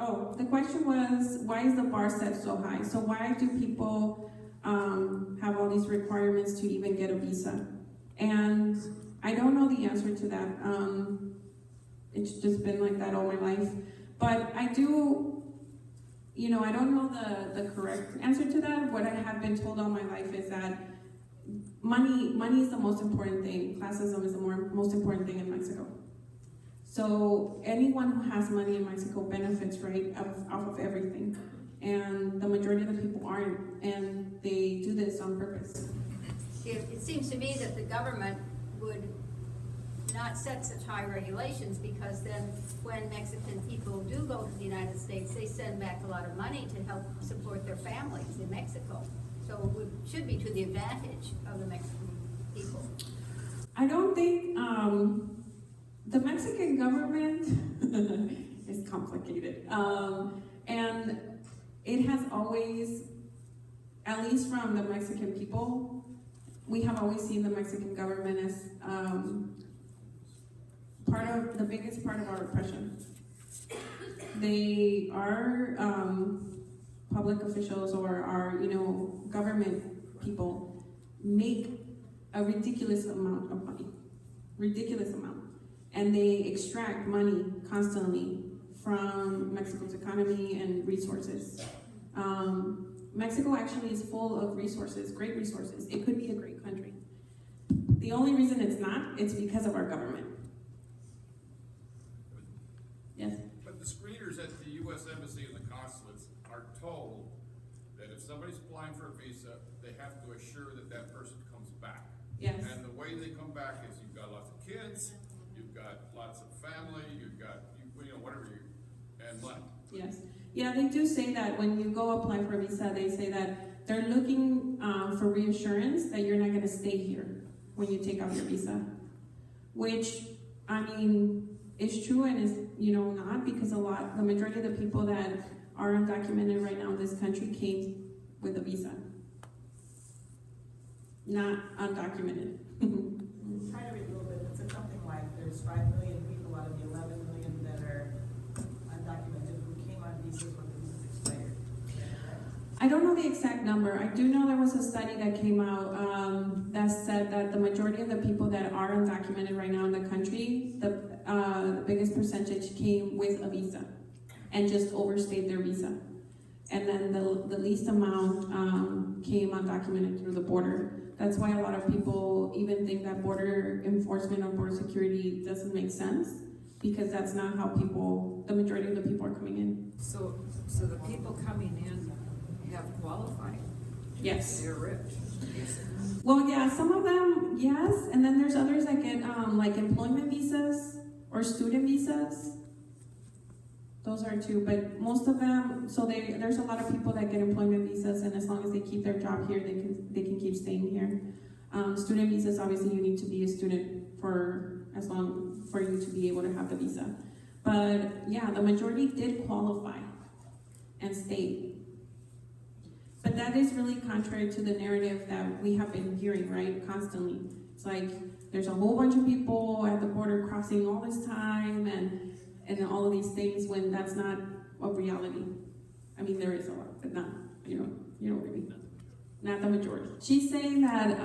Oh, the question was, why is the bar set so high? So why do people have all these requirements to even get a visa? And I don't know the answer to that. It's just been like that all my life. But I do, I don't know the correct answer to that. What I have been told all my life is that money is the most important thing. Classism is the most important thing in Mexico. So anyone who has money in Mexico benefits, right, off of everything. And the majority of the people aren't, and they do this on purpose. It seems to me that the government would not set such high regulations, because then when Mexican people do go to the United States, they send back a lot of money to help support their families in Mexico. So it should be to the advantage of the Mexican people. I don't think the Mexican government is complicated. And it has always, at least from the Mexican people, we have always seen the Mexican government as the biggest part of our oppression. They are public officials, or our government people, make a ridiculous amount of money, and they extract money constantly from Mexico's economy and resources. Mexico actually is full of resources, great resources. It could be a great country. The only reason it's not, it's because of our government. Yes? But the screeners at the U.S. Embassy and the consulates are told that if somebody's applying for a visa, they have to assure that that person comes back. Yes. And the way they come back is you've got lots of kids, you've got lots of family, you've got, and money. Yes. Yeah, they do say that when you go apply for a visa, they say that they're looking for reassurance that you're not going to stay here when you take out your visa. Which, I mean, is true and is, not, because the majority of the people that are undocumented right now in this country came with a visa. Not undocumented. Try to read a little bit. It said something like there's 5 million people out of the 11 million that are undocumented who came on visas when the visas expired. I don't know the exact number. I do know there was a study that came out that said that the majority of the people that are undocumented right now in the country, the biggest percentage came with a visa and just overstayed their visa. And then the least amount came undocumented through the border. That's why a lot of people even think that border enforcement or border security doesn't make sense, because that's not how the majority of the people are coming in. So the people coming in have qualified. Yes. They're rich. Well, yeah, some of them, yes, and then there's others that get like employment visas or student visas. Those are two, but most of them, there's a lot of people that get employment visas, and as long as they keep their job here, they can keep staying here. Student visas, obviously, you need to be a student for you to be able to have the visa. But yeah, the majority did qualify and stayed. But that is really contrary to the narrative that we have been hearing, right, constantly. It's like there's a whole bunch of people at the border crossing all this time and all of these things, when that's not a reality. I mean, there is a lot, but not, you know what I mean? Not the majority. She's saying that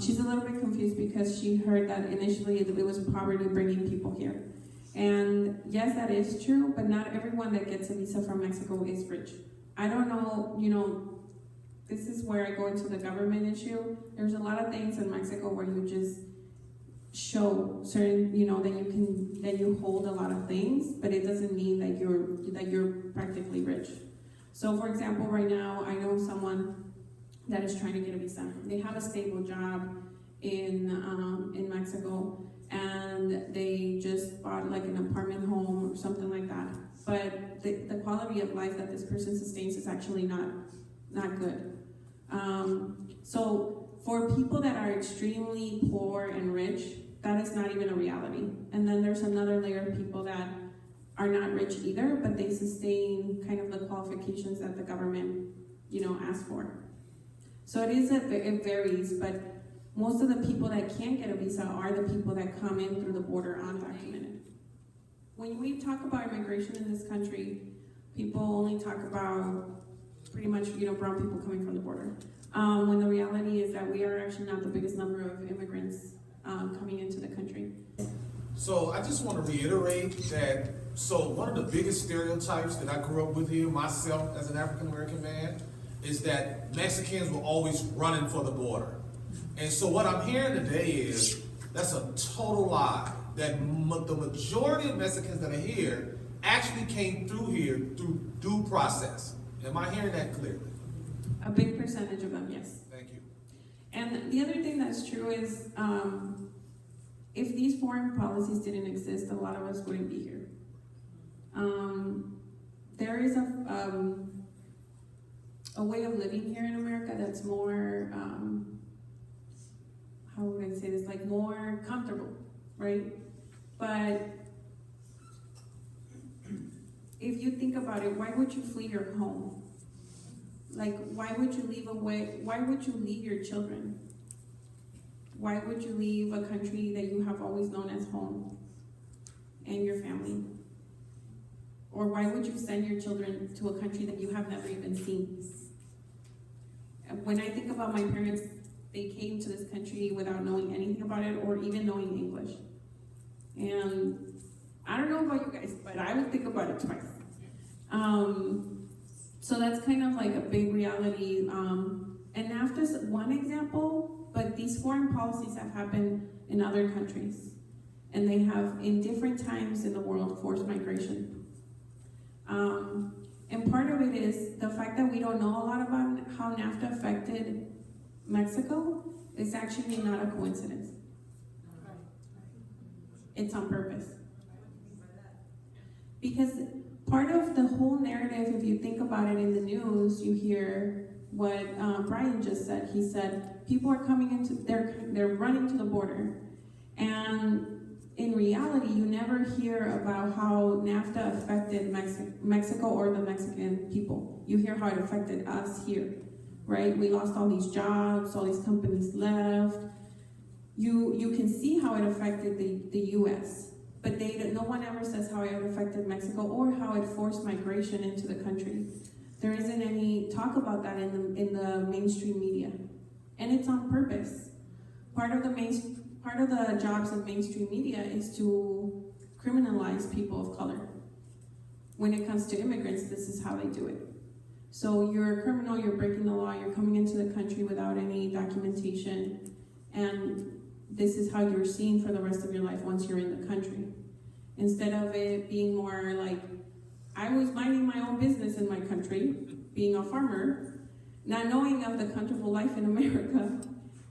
she's a little bit confused because she heard that initially it was poverty bringing people here. And yes, that is true, but not everyone that gets a visa from Mexico is rich. I don't know, this is where I go into the government issue. There's a lot of things in Mexico where you just show certain, that you hold a lot of things, but it doesn't mean that you're practically rich. So for example, right now, I know someone that is trying to get a visa. They have a stable job in Mexico, and they just bought like an apartment home or something like that. But the quality of life that this person sustains is actually not good. So for people that are extremely poor and rich, that is not even a reality. And then there's another layer of people that are not rich either, but they sustain kind of the qualifications that the government, asks for. So it varies, but most of the people that can't get a visa are the people that come in through the border undocumented. When we talk about immigration in this country, People only talk about pretty much, brown people coming from the border. When the reality is that we are actually not the biggest number of immigrants coming into the country. So I just want to reiterate that, so one of the biggest stereotypes that I grew up with here, myself as an African American man, is that Mexicans were always running for the border. And so what I'm hearing today is, that's a total lie. That the majority of Mexicans that are here actually came through here through due process. Am I hearing that clearly? A big percentage of them, yes. Thank you. And the other thing that's true is, if these foreign policies didn't exist, a lot of us wouldn't be here. There is a way of living here in America that's more, how would I say this, like more comfortable, right? But if you think about it, why would you flee your home? Like, why would you leave your children? Why would you leave a country that you have always known as home and your family? Or why would you send your children to a country that you have never even seen? When I think about my parents, they came to this country without knowing anything about it or even knowing English. And I don't know about you guys, but I would think about it twice. So that's kind of like a big reality. And NAFTA's one example, but these foreign policies have happened in other countries. And they have, in different times in the world, forced migration. And part of it is the fact that we don't know a lot about how NAFTA affected Mexico is actually not a coincidence. It's on purpose. Because part of the whole narrative, if you think about it in the news, you hear what Brian just said. He said, people are coming into, they're running to the border. And in reality, you never hear about how NAFTA affected Mexico or the Mexican people. You hear how it affected us here, right? We lost all these jobs, all these companies left. You can see how it affected the U.S., but no one ever says how it affected Mexico or how it forced migration into the country. There isn't any talk about that in the mainstream media, and it's on purpose. Part of the jobs of mainstream media is to criminalize people of color. When it comes to immigrants, this is how they do it. So you're a criminal, you're breaking the law, you're coming into the country without any documentation, and this is how you're seen for the rest of your life once you're in the country. Instead of it being more like, I was minding my own business in my country, being a farmer, not knowing of the comfortable life in America,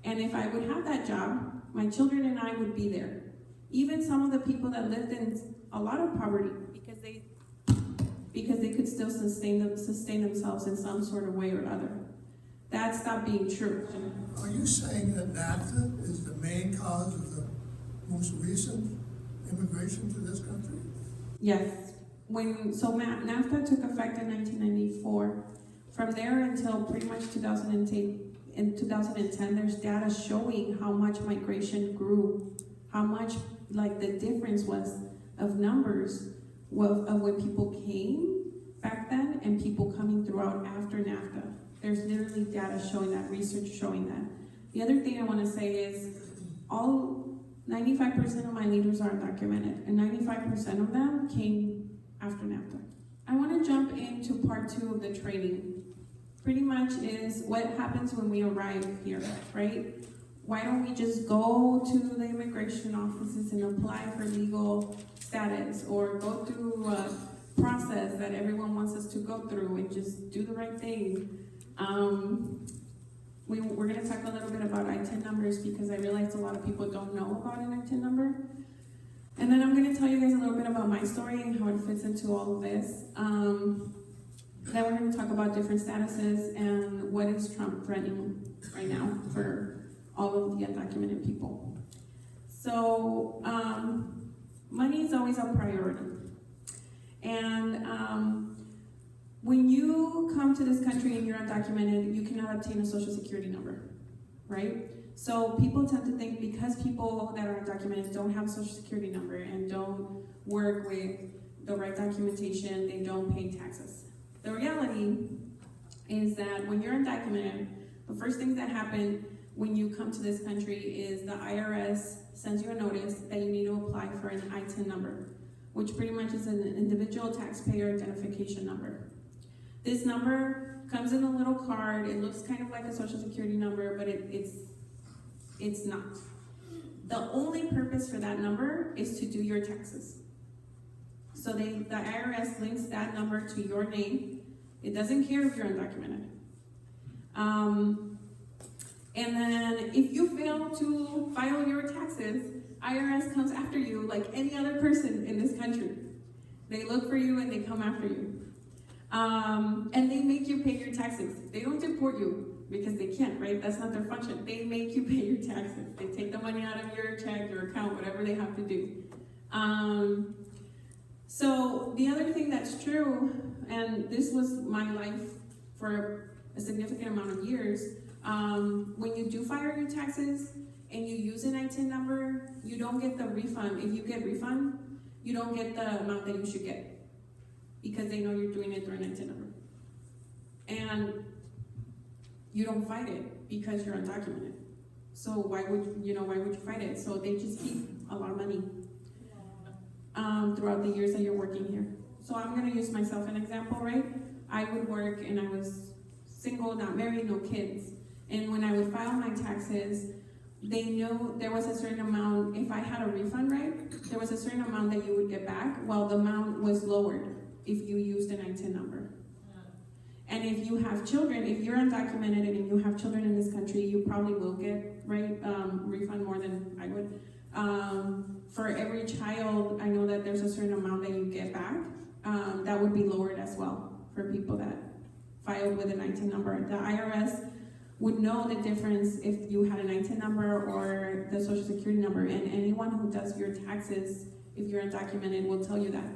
and if I would have that job, my children and I would be there. Even some of the people that lived in a lot of poverty because they could still sustain themselves in some sort of way or other. That stopped being true. Are you saying that NAFTA is the main cause of the most recent immigration to this country? Yes. NAFTA took effect in 1994. From there until pretty much 2010, in 2010, there's data showing how much migration grew, how much the difference was of numbers of when people came back then and people coming throughout after NAFTA. There's literally data showing that, research showing that. The other thing I want to say is 95% of my leaders are undocumented, and 95% of them came after NAFTA. I want to jump into part 2 of the training. Pretty much is what happens when we arrive here, right? Why don't we just go to the immigration offices and apply for legal status, or go through a process that everyone wants us to go through and just do the right thing? We're going to talk a little bit about ITIN numbers because I realize a lot of people don't know about an ITIN number. And then I'm going to tell you guys a little bit about my story and how it fits into all of this. Then we're going to talk about different statuses and what is Trump threatening right now for all of the undocumented people. So money is always a priority. And when you come to this country and you're undocumented, you cannot obtain a social security number, right? So people tend to think because people that are undocumented don't have a social security number and don't work with the right documentation, they don't pay taxes. The reality is that when you're undocumented, the first things that happen when you come to this country is the IRS sends you a notice that you need to apply for an ITIN number, which pretty much is an individual taxpayer identification number. This number comes in a little card. It looks kind of like a social security number, but it's not. The only purpose for that number is to do your taxes. So the IRS links that number to your name. It doesn't care if you're undocumented. And then if you fail to file your taxes, IRS comes after you like any other person in this country. They look for you and they come after you. And they make you pay your taxes. They don't deport you because they can't, right? That's not their function. They make you pay your taxes. They take the money out of your check, your account, whatever they have to do. So the other thing that's true, and this was my life for a significant amount of years, when you do file your taxes and you use an ITIN number, you don't get the refund. If you get refund, you don't get the amount that you should get because they know you're doing it through an ITIN number. And you don't fight it because you're undocumented. So why would you fight it? So they just keep a lot of money throughout the years that you're working here. So I'm gonna use myself an example, right? I would work and I was single, not married, no kids. And when I would file my taxes, they knew there was a certain amount, if I had a refund, right? There was a certain amount that you would get back, while the amount was lowered if you used an ITIN number. And if you have children, if you're undocumented and you have children in this country, you probably will get, right, refund more than I would. For every child, I know that there's a certain amount that you get back. That would be lowered as well for people that filed with an ITIN number. The IRS would know the difference if you had an ITIN number or the social security number, and anyone who does your taxes, if you're undocumented, will tell you that.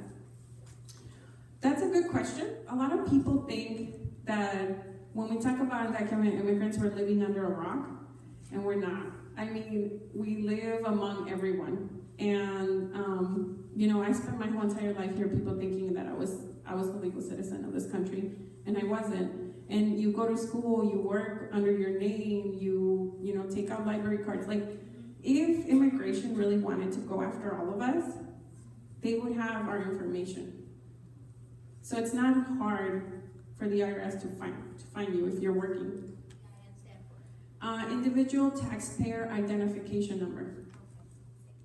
That's a good question. A lot of people think that when we talk about undocumented immigrants, we're living under a rock, and we're not. I mean, we live among everyone. And, I spent my whole entire life here, people thinking that I was a legal citizen of this country, and I wasn't. And you go to school, you work under your name, you take out library cards. Like, if immigration really wanted to go after all of us, they would have our information. So it's not hard for the IRS to find you if you're working. Individual taxpayer identification number.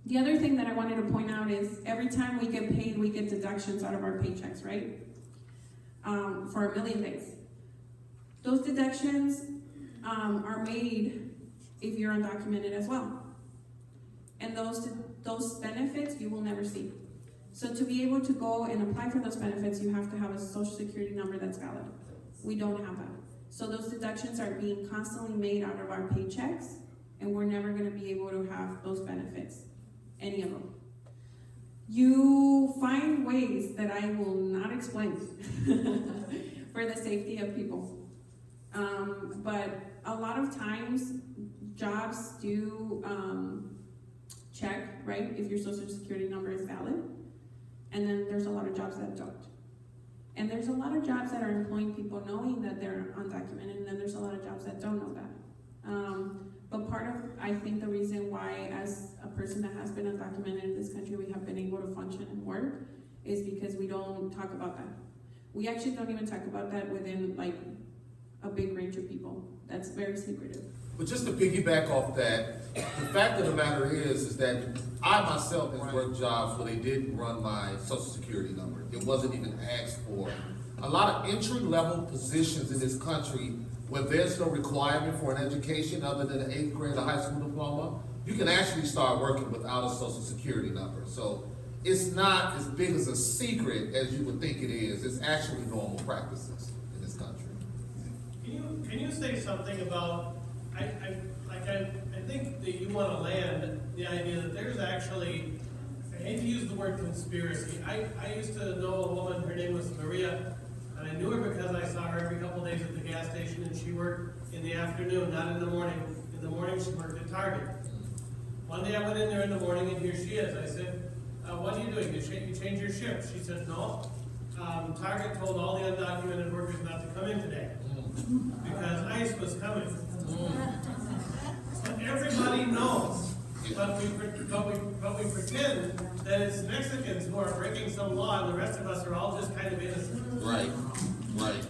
The other thing that I wanted to point out is every time we get paid, we get deductions out of our paychecks, right? For a million things. Those deductions are made if you're undocumented as well. And those benefits you will never see. So to be able to go and apply for those benefits, you have to have a social security number that's valid. We don't have that. So those deductions are being constantly made out of our paychecks, and we're never gonna be able to have those benefits, any of them. You find ways that I will not explain for the safety of people. But a lot of times, jobs do check, right, if your social security number is valid. And then there's a lot of jobs that don't. And there's a lot of jobs that are employing people knowing that they're undocumented, and then there's a lot of jobs that don't know that. But part of, I think, the reason why, as a person that has been undocumented in this country, we have been able to function and work is because we don't talk about that. We actually don't even talk about that within, like, a big range of people. That's very secretive. But just to piggyback off that, the fact of the matter is that I myself have worked jobs where they didn't run my social security number. It wasn't even asked for. A lot of entry-level positions in this country where there's no requirement for an education other than an 8th grade or high school diploma, you can actually start working without a social security number. So it's not as big as a secret as you would think it is. It's actually normal practices in this country. Can you say something about, I think that you want to land the idea that there's actually, I hate to use the word conspiracy. I used to know a woman, her name was Maria, and I knew her because I saw her every couple days at the gas station, and she worked in the afternoon, not in the morning. In the morning, she worked at Target. One day I went in there in the morning, and here she is. I said, what are you doing? You change your shift? She said, no. Target told all the undocumented workers not to come in today because ICE was coming. So everybody knows, but we pretend that it's Mexicans who are breaking some law and the rest of us are all just kind of innocent. Right, right.